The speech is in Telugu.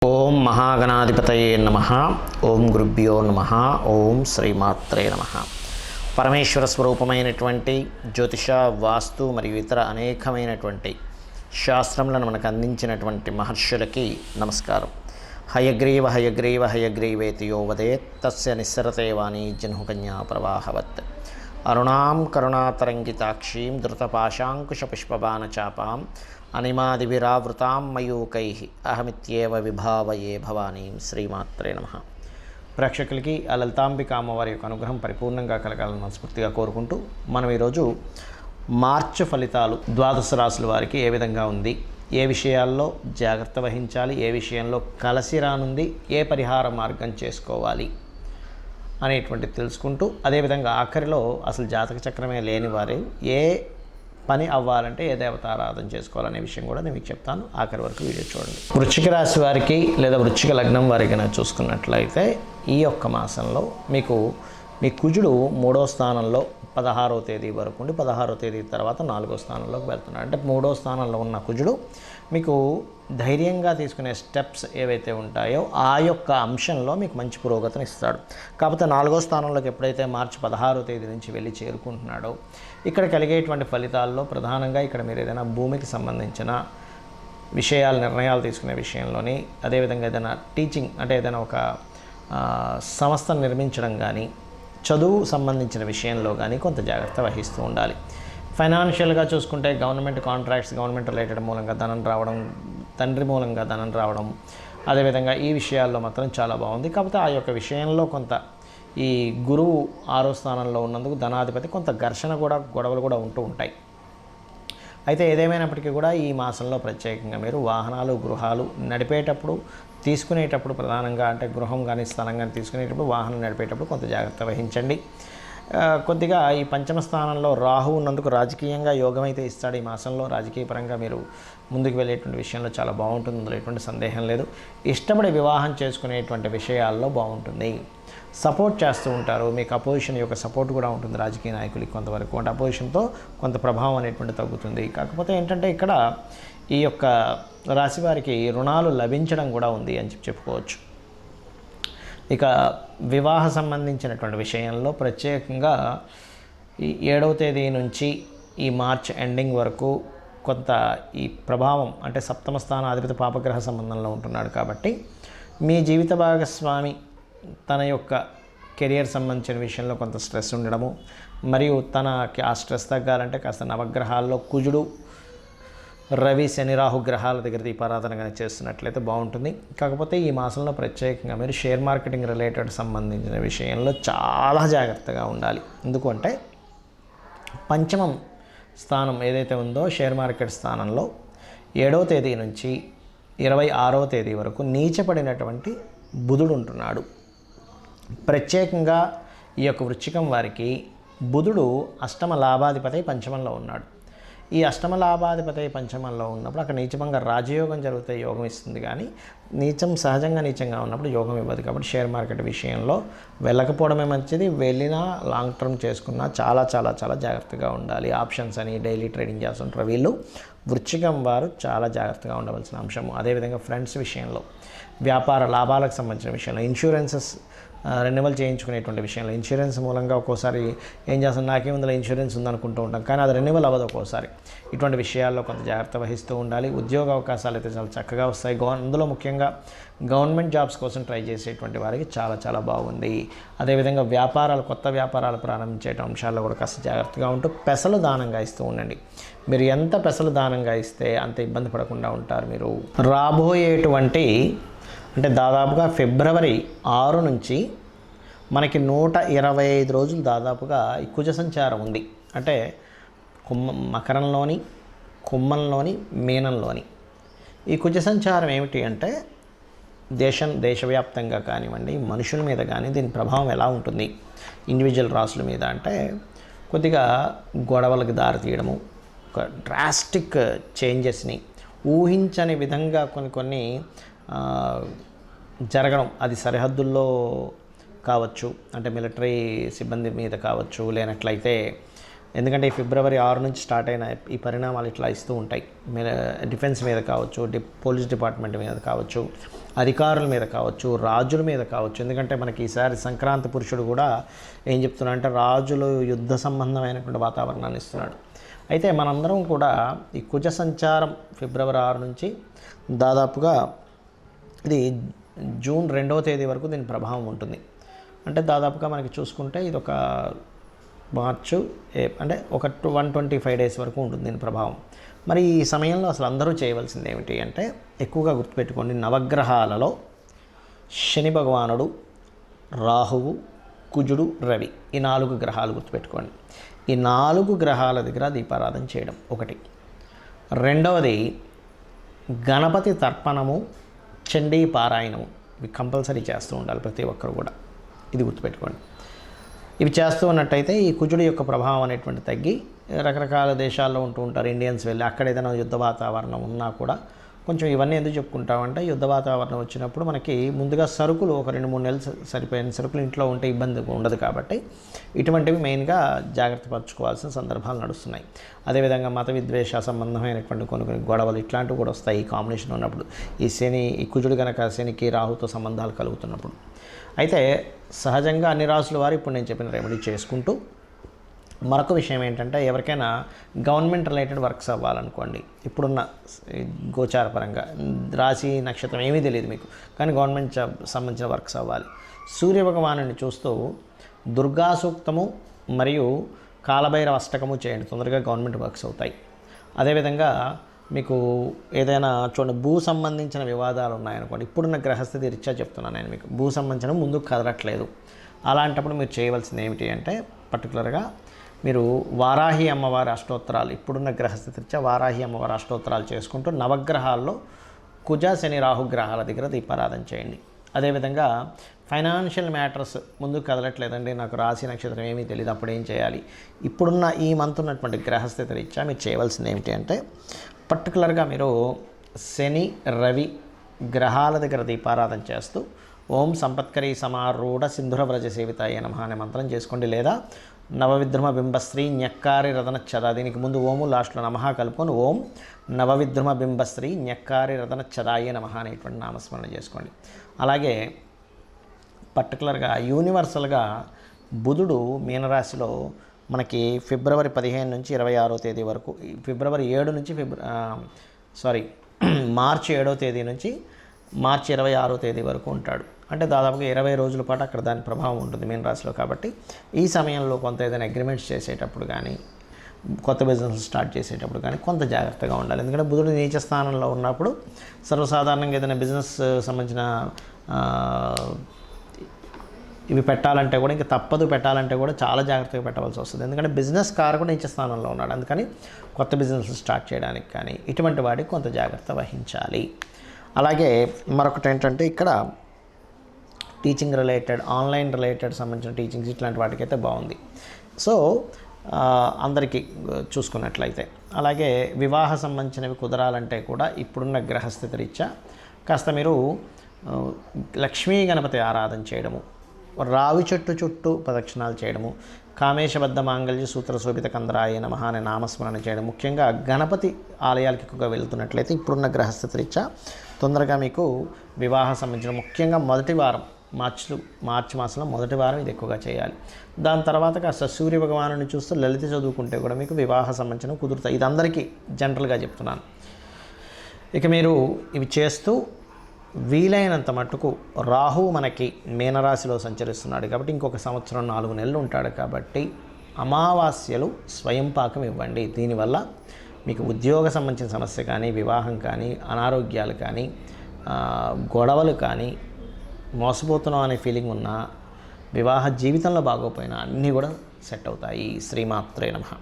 ఓం మహాగణాధిపతయే నమః. ఓం గురుభ్యో నమః. ఓం శ్రీమాత్రే నమః. పరమేశ్వర స్వరూపమైనటువంటి జ్యోతిష, వాస్తు మరియు ఇతర అనేకమైనటువంటి శాస్త్రములను మనకు అందించినటువంటి మహర్షులకి నమస్కారం. హయగ్రీవ హయగ్రీవ హయగ్రీవేతి యో వదేత్ తస్య నిస్సరతే వాణీ జహ్నుకన్యా ప్రవాహవత్. అరుణాం కరుణాతరంగితాక్షీం ధృతపాశాంకుశపుష్పబాణచాపాం అనిమాదివిరావృతాం మయూకైః అహమిత్యేవ విభావయే భవానీం. శ్రీమాత్రే నమః. ప్రేక్షకులకి ఆ లలితాంబిక అమ్మవారి యొక్క అనుగ్రహం పరిపూర్ణంగా కలగాలని మనస్ఫూర్తిగా కోరుకుంటూ మనం ఈరోజు మార్చి ఫలితాలు ద్వాదశ రాశుల వారికి ఏ విధంగా ఉంది, ఏ విషయాల్లో జాగ్రత్త వహించాలి, ఏ విషయంలో కలిసి రానుంది, ఏ పరిహార మార్గం చేసుకోవాలి అనేటువంటిది తెలుసుకుంటూ, అదేవిధంగా ఆఖరిలో అసలు జాతక చక్రమే లేని వారు ఏ పని అవ్వాలంటే ఏ దేవతారాధన చేసుకోవాలనే విషయం కూడా నేను మీకు చెప్తాను. ఆఖరి వరకు వీడియో చూడండి. వృశ్చిక రాశి వారికి లేదా వృశ్చిక లగ్నం వారికి కనుక చూసుకున్నట్లయితే ఈ యొక్క మాసంలో మీకు మీ కుజుడు 3వ స్థానంలో 16వ తేదీ వరకు ఉండి 16వ తేదీ తర్వాత 4వ స్థానంలోకి వెళ్తున్నాడు. అంటే 3వ స్థానంలో ఉన్న కుజుడు మీకు ధైర్యంగా తీసుకునే స్టెప్స్ ఏవైతే ఉంటాయో ఆ యొక్క అంశంలో మీకు మంచి పురోగతిని ఇస్తాడు. కాకపోతే 4వ స్థానంలోకి ఎప్పుడైతే మార్చి 16వ తేదీ నుంచి వెళ్ళి చేరుకుంటున్నాడో ఇక్కడ కలిగేటువంటి ఫలితాల్లో ప్రధానంగా ఇక్కడ మీరు ఏదైనా భూమికి సంబంధించిన విషయాలు, నిర్ణయాలు తీసుకునే విషయంలోని, అదేవిధంగా ఏదైనా టీచింగ్ అంటే ఏదైనా ఒక సంస్థను నిర్మించడం కానీ, చదువు సంబంధించిన విషయంలో కానీ కొంత జాగ్రత్త వహిస్తూ ఉండాలి. ఫైనాన్షియల్గా చూసుకుంటే గవర్నమెంట్ కాంట్రాక్ట్స్, గవర్నమెంట్ రిలేటెడ్ మూలంగా ధనం రావడం, తండ్రి మూలంగా ధనం రావడం, అదేవిధంగా ఈ విషయాల్లో మాత్రం చాలా బాగుంది. కాకపోతే ఆ యొక్క విషయంలో కొంత ఈ గురువు 6వ స్థానంలో ఉన్నందుకు ధనాధిపతి కొంత ఘర్షణ కూడా, గొడవలు కూడా ఉంటూ ఉంటాయి. అయితే ఏదేమైనప్పటికీ కూడా ఈ మాసంలో ప్రత్యేకంగా మీరు వాహనాలు, గృహాలు నడిపేటప్పుడు, తీసుకునేటప్పుడు ప్రధానంగా అంటే గృహం కానీ స్థలం కానీ తీసుకునేటప్పుడు, వాహనం నడిపేటప్పుడు కొంత జాగ్రత్త వహించండి. కొద్దిగా ఈ పంచమ స్థానంలో రాహు ఉన్నందుకు రాజకీయంగా యోగం అయితే ఇస్తాడు. ఈ మాసంలో రాజకీయ పరంగా మీరు ముందుకు వెళ్ళేటువంటి విషయంలో చాలా బాగుంటుంది, అందులో ఎటువంటి సందేహం లేదు. ఇష్టపడి వివాహం చేసుకునేటువంటి విషయాల్లో బాగుంటుంది. సపోర్ట్ చేస్తూ ఉంటారు, మీకు అపోజిషన్ యొక్క సపోర్ట్ కూడా ఉంటుంది రాజకీయ నాయకులకి కొంతవరకు. అంటే అపోజిషన్తో కొంత ప్రభావం అనేటువంటి తగ్గుతుంది. కాకపోతే ఏంటంటే ఇక్కడ ఈ యొక్క రాశి వారికి రుణాలు లభించడం కూడా ఉంది అని చెప్పుకోవచ్చు. ఇక వివాహ సంబంధించినటువంటి విషయంలో ప్రత్యేకంగా ఈ 7వ తేదీ నుంచి ఈ మార్చ్ ఎండింగ్ వరకు కొంత ఈ ప్రభావం అంటే సప్తమ స్థానాధిపతి పాపగ్రహ సంబంధంలో ఉంటున్నాడు. కాబట్టి మీ జీవిత భాగస్వామి తన యొక్క కెరియర్ సంబంధించిన విషయంలో కొంత స్ట్రెస్ ఉండడము, మరియు తనకి ఆ స్ట్రెస్ తగ్గాలంటే కాస్త నవగ్రహాల్లో కుజుడు, రవి, శని, రాహు గ్రహాల దగ్గర దీపారాధన చేస్తున్నట్లయితే బాగుంటుంది. కాకపోతే ఈ మాసంలో ప్రత్యేకంగా మీరు షేర్ మార్కెటింగ్ రిలేటెడ్ సంబంధించిన విషయంలో చాలా జాగ్రత్తగా ఉండాలి. ఎందుకంటే పంచమం స్థానం ఏదైతే ఉందో షేర్ మార్కెట్ స్థానంలో 7వ తేదీ నుంచి 26వ తేదీ వరకు నీచపడినటువంటి బుధుడు ఉంటున్నాడు. ప్రత్యేకంగా ఈ యొక్క వృశ్చికం వారికి బుధుడు అష్టమ లాభాధిపతి పంచమంలో ఉన్నాడు. ఈ అష్టమ లాభాధిపతి పంచమంలో ఉన్నప్పుడు అక్కడ నీచమంగా రాజయోగం జరిగితే యోగం ఇస్తుంది, కానీ నీచం సహజంగా నీచంగా ఉన్నప్పుడు యోగం ఇవ్వదు. కాబట్టి షేర్ మార్కెట్ విషయంలో వెళ్ళకపోవడమే మంచిది. వెళ్ళినా లాంగ్ టర్మ్ చేసుకున్నా చాలా చాలా చాలా జాగ్రత్తగా ఉండాలి. ఆప్షన్స్ అని డైలీ ట్రేడింగ్ చేస్తుంటారు వీళ్ళు. వృశ్చికం వారు చాలా జాగ్రత్తగా ఉండవలసిన అంశము. అదేవిధంగా ఫ్రెండ్స్ విషయంలో, వ్యాపార లాభాలకు సంబంధించిన విషయంలో, ఇన్సూరెన్సెస్ రెన్యువల్ చేయించుకునేటువంటి విషయంలో, ఇన్సూరెన్స్ మూలంగా ఒక్కోసారి ఏం చేస్తాం, నాకేముందులో ఇన్సూరెన్స్ ఉందనుకుంటూ ఉంటాం, కానీ అది రెన్యువల్ అవ్వదు ఒక్కోసారి. ఇటువంటి విషయాల్లో కొంత జాగ్రత్త వహిస్తూ ఉండాలి. ఉద్యోగ అవకాశాలు అయితే చాలా చక్కగా వస్తాయి. అందులో ముఖ్యంగా గవర్నమెంట్ జాబ్స్ కోసం ట్రై చేసేటువంటి వారికి చాలా చాలా బాగుంది. అదేవిధంగా వ్యాపారాలు, కొత్త వ్యాపారాలు ప్రారంభించే అంశాల్లో కూడా కాస్త జాగ్రత్తగా ఉంటూ పెసలు దానంగా ఇస్తూ ఉండండి. మీరు ఎంత పెసలు దానంగా ఇస్తే అంత ఇబ్బంది పడకుండా ఉంటారు. మీరు రాబోయేటువంటి అంటే దాదాపుగా ఫిబ్రవరి 6 నుంచి మనకి 125 రోజులు దాదాపుగా ఈ కుజ సంచారం ఉంది. అంటే మకరంలోని, కుంభంలోని, మీనంలోని ఈ కుజ సంచారం ఏమిటి అంటే దేశవ్యాప్తంగా కానివ్వండి, మనుషుల మీద కానీ దీని ప్రభావం ఎలా ఉంటుంది ఇండివిజువల్ రాసుల మీద అంటే కొద్దిగా గొడవలకు దారితీయడము, ఒక డ్రాస్టిక్ చేంజెస్ని ఊహించని విధంగా కొన్ని జరగడం, అది సరిహద్దుల్లో కావచ్చు, అంటే మిలిటరీ సిబ్బంది మీద కావచ్చు, లేనట్లయితే ఎందుకంటే ఈ ఫిబ్రవరి 6 నుంచి స్టార్ట్ అయిన ఈ పరిణామాలు ఇట్లా ఇస్తూ ఉంటాయి. డిఫెన్స్ మీద కావచ్చు, పోలీస్ డిపార్ట్మెంట్ మీద కావచ్చు, అధికారుల మీద కావచ్చు, రాజుల మీద కావచ్చు. ఎందుకంటే మనకి ఈసారి సంక్రాంతి పురుషుడు కూడా ఏం చెప్తున్నా అంటే రాజులు యుద్ధ సంబంధమైనటువంటి వాతావరణాన్ని ఇస్తున్నాడు. అయితే మనందరం కూడా ఈ కుజ సంచారం ఫిబ్రవరి 6 నుంచి దాదాపుగా ఇది జూన్ 2వ తేదీ వరకు దీని ప్రభావం ఉంటుంది. అంటే దాదాపుగా మనకి చూసుకుంటే ఇది ఒక మార్చు అంటే ఒక 125 డేస్ వరకు ఉంటుంది దీని ప్రభావం. మరి ఈ సమయంలో అసలు అందరూ చేయవలసింది ఏమిటి అంటే ఎక్కువగా గుర్తుపెట్టుకోండి, నవగ్రహాలలో శని భగవానుడు, రాహువు, కుజుడు, రవి ఈ 4 గ్రహాలు గుర్తుపెట్టుకోండి. ఈ 4 గ్రహాల దగ్గర దీపారాధన చేయడం ఒకటి. రెండవది గణపతి తర్పణము, చండీ పారాయణము ఇవి కంపల్సరీ చేస్తూ ఉండాలి ప్రతి ఒక్కరు కూడా. ఇది గుర్తుపెట్టుకోండి. ఇవి చేస్తూ ఉన్నట్టయితే ఈ కుజుడి యొక్క ప్రభావం అనేటువంటి తగ్గి రకరకాల దేశాల్లో ఉంటూ ఉంటారు ఇండియన్స్ వెళ్ళి, అక్కడ ఏదైనా యుద్ధ వాతావరణం ఉన్నా కూడా కొంచెం ఇవన్నీ ఎందుకు చెప్పుకుంటామంటే యుద్ధ వాతావరణం వచ్చినప్పుడు మనకి ముందుగా సరుకులు ఒక 2-3 నెలలు సరిపోయిన సరుకులు ఇంట్లో ఉంటే ఇబ్బంది ఉండదు. కాబట్టి ఇటువంటివి మెయిన్గా జాగ్రత్త పరచుకోవాల్సిన సందర్భాలు నడుస్తున్నాయి. అదేవిధంగా మత విద్వేష సంబంధమైనటువంటి కొన్ని గొడవలు ఇట్లాంటివి కూడా వస్తాయి ఈ కాంబినేషన్ ఉన్నప్పుడు. ఈ కుజుడు కనుక శనికి రాహుతో సంబంధాలు కలుగుతున్నప్పుడు. అయితే సహజంగా అన్ని రాసుల వారు ఇప్పుడు నేను చెప్పిన రెమెడీ చేసుకుంటూ, మరొక విషయం ఏంటంటే ఎవరికైనా గవర్నమెంట్ రిలేటెడ్ వర్క్స్ అవ్వాలనుకోండి, ఇప్పుడున్న గోచారపరంగా రాశి నక్షత్రం ఏమీ తెలియదు మీకు, కానీ గవర్నమెంట్ సంబంధించిన వర్క్స్ అవ్వాలి. సూర్యభగవానుని చూస్తూ దుర్గా సూక్తము మరియు కాలభైరవ అష్టకము చేయండి, తొందరగా గవర్నమెంట్ వర్క్స్ అవుతాయి. అదేవిధంగా మీకు ఏదైనా చూడండి భూ సంబంధించిన వివాదాలు ఉన్నాయనుకోండి, ఇప్పుడున్న గ్రహస్థితి రీత్యా చెప్తున్నాను నేను మీకు, భూ సంబంధించిన ముందుకు కదలట్లేదు. అలాంటప్పుడు మీరు చేయవలసింది ఏమిటి అంటే పర్టికులర్గా మీరు వారాహి అమ్మవారి అష్టోత్తరాలు, ఇప్పుడున్న గ్రహస్థితి రీత్యా వారాహి అమ్మవారి అష్టోత్తరాలు చేసుకుంటూ నవగ్రహాల్లో కుజ శని రాహు గ్రహాల దగ్గర దీపారాధన చేయండి. అదేవిధంగా ఫైనాన్షియల్ మ్యాటర్స్ ముందుకు కదలట్లేదండి, నాకు రాశి నక్షత్రం ఏమీ తెలియదు, అప్పుడు ఏం చేయాలి? ఇప్పుడున్న ఈ మంత్ ఉన్నటువంటి గ్రహస్థితి రీత్యా మీరు చేయవలసింది ఏమిటి అంటే పర్టికులర్గా మీరు శని రవి గ్రహాల దగ్గర దీపారాధన చేస్తూ ఓం సంపత్కరీ సమారూఢ సింధుర వ్రజ సేవితాయ నమః అనే మంత్రం చేసుకోండి. లేదా నవవిద్రుమ బింబశ్రీ న్యక్కారి రతనచ్చద, దీనికి ముందు ఓము లాస్ట్లో నమః కలుపుకొని ఓం నవవిద్రుమ బింబశ్రీ న్యక్కారి రతనచ్చదాయ నమః అనేటువంటి నామస్మరణ చేసుకోండి. అలాగే పర్టికులర్గా యూనివర్సల్గా బుధుడు మీనరాశిలో మనకి ఫిబ్రవరి 15 నుంచి 26వ తేదీ వరకు, ఫిబ్రవరి 7 నుంచి మార్చి 7వ తేదీ నుంచి మార్చి 26వ తేదీ వరకు ఉంటాడు. అంటే దాదాపుగా 20 రోజుల పాటు అక్కడ దాని ప్రభావం ఉంటుంది మీనరాశిలో. కాబట్టి ఈ సమయంలో కొంత ఏదైనా అగ్రిమెంట్స్ చేసేటప్పుడు కానీ, కొత్త బిజినెస్ స్టార్ట్ చేసేటప్పుడు కానీ కొంత జాగ్రత్తగా ఉండాలి. ఎందుకంటే బుధుడు నీచ స్థానంలో ఉన్నప్పుడు సర్వసాధారణంగా ఏదైనా బిజినెస్ సంబంధించిన ఇవి పెట్టాలంటే కూడా, ఇంకా తప్పదు పెట్టాలంటే కూడా చాలా జాగ్రత్తగా పెట్టవలసి వస్తుంది. ఎందుకంటే బిజినెస్ కారకుడు నీచ స్థానంలో ఉన్నాడు. అందుకని కొత్త బిజినెస్ స్టార్ట్ చేయడానికి కానీ ఇటువంటి వాటికి కొంత జాగ్రత్త వహించాలి. అలాగే మరొకటి ఏంటంటే ఇక్కడ టీచింగ్ రిలేటెడ్, ఆన్లైన్ రిలేటెడ్ సంబంధించిన టీచింగ్స్ ఇట్లాంటి వాటికైతే బాగుంది. సో అందరికీ చూసుకున్నట్లయితే, అలాగే వివాహ సంబంధించినవి కుదరాలంటే కూడా ఇప్పుడున్న గ్రహస్థితి రీత్యా కాస్త మీరు లక్ష్మీ గణపతి ఆరాధన చేయడము, రావి చెట్టు చుట్టూ ప్రదక్షిణాలు చేయడము, కామేశబద్ధ మాంగళ్య సూత్ర శోభిత కందరాయ నమః అనే నామస్మరణ చేయడం, ముఖ్యంగా గణపతి ఆలయాలకు ఎక్కువగా వెళ్తున్నట్లయితే ఇప్పుడున్న గ్రహస్థితి రీత్యా తొందరగా మీకు వివాహ సంబంధించిన ముఖ్యంగా మొదటి వారం మార్చి మాసంలో మొదటి వారం ఇది ఎక్కువగా చేయాలి. దాని తర్వాత కాస్త సూర్య భగవాను చూస్తూ లలిత చదువుకుంటే కూడా మీకు వివాహ సంబంధించిన కుదురుతాయి. ఇది అందరికీ జనరల్గా చెప్తున్నాను. ఇక మీరు ఇవి చేస్తూ వీలైనంత మట్టుకు రాహు మనకి మీనరాశిలో సంచరిస్తున్నాడు కాబట్టి ఇంకొక సంవత్సరం 4 నెలలు ఉంటాడు. కాబట్టి అమావాస్యలు స్వయం పాకం ఇవ్వండి. దీనివల్ల మీకు ఉద్యోగ సంబంధించిన సమస్య కానీ, వివాహం కానీ, అనారోగ్యాలు కానీ, గొడవలు కానీ, మోసపోతున్నాం అనే ఫీలింగ్ ఉన్నా, వివాహ జీవితంలో బాగోపోయినా అన్నీ కూడా సెట్ అవుతాయి. శ్రీమాత్రే నమః.